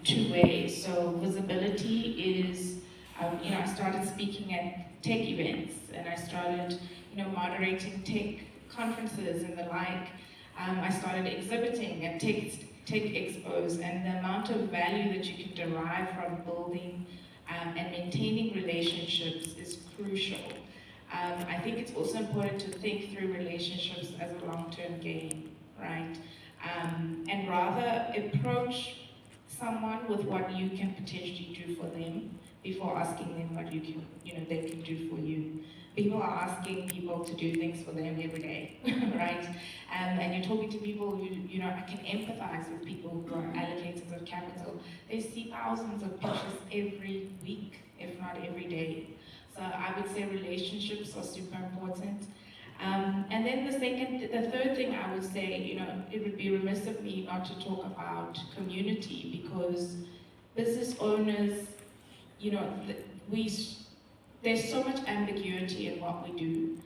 two ways. So visibility is, I started speaking at tech events, and I started, moderating tech conferences and the like. I started exhibiting at tech expos, and the amount of value that you can derive from building and maintaining relationships is crucial. I think it's also important to think through relationships as a long-term game, right? And rather approach someone with what you can potentially do for them before asking them what they can do for you. People are asking people to do things for them every day, right? And you're talking to people who, I can empathize with people who are allocators of capital. They see thousands of pitches every week, if not every day. So I would say relationships are super important. And then the third thing I would say, it would be remiss of me not to talk about community, because business owners, there's so much ambiguity in what we do.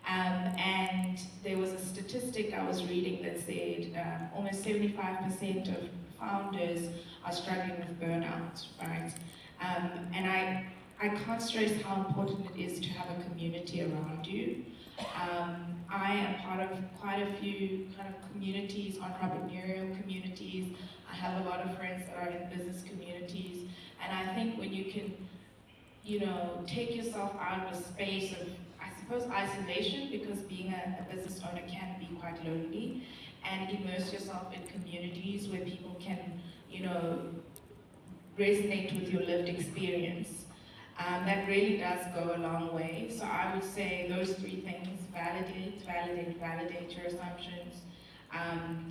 And there was a statistic I was reading that said almost 75% of founders are struggling with burnout, right? And I can't stress how important it is to have a community around you. I am part of quite a few kind of communities, entrepreneurial communities. I have a lot of friends that are in business communities, and I think when you can, take yourself out of a space of, I suppose, isolation, because being a business owner can be quite lonely, and immerse yourself in communities where people can, resonate with your lived experience. That really does go a long way. So I would say those three things: validate your assumptions,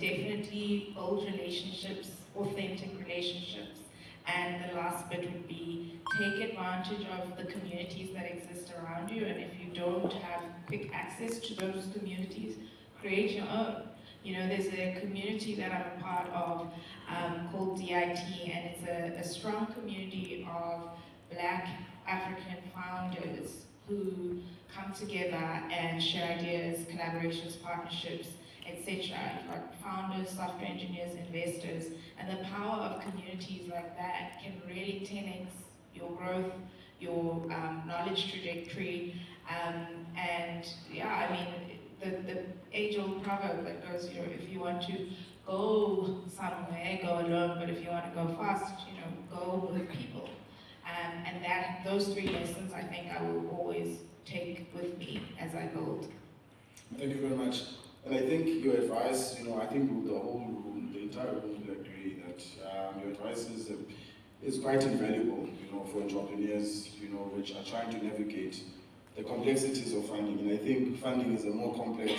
definitely build relationships, authentic relationships, and the last bit would be take advantage of the communities that exist around you, and if you don't have quick access to those communities, create your own. There's a community that I'm a part of called DIT, and it's a strong community of Black African founders who come together and share ideas, collaborations, partnerships, etc. You've got founders, software engineers, investors, and the power of communities like that can really 10x your growth, your knowledge trajectory, and yeah, I mean, the age-old proverb that goes, if you want to go somewhere, go alone, but if you want to go fast, go with people. And those three lessons, I think I will always take with me as I build. Thank you very much. And I think your advice, I think the whole room, the entire room will agree that your advice is quite invaluable, for entrepreneurs, which are trying to navigate the complexities of funding. And I think funding is a more complex,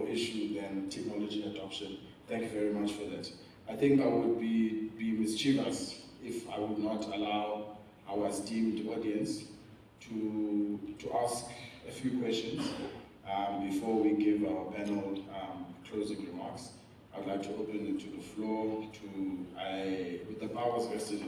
issue than technology adoption. Thank you very much for that. I think I would be mischievous if I would not allow our esteemed audience to ask a few questions before we give our panel closing remarks. I'd like to open it to the floor with the powers vested in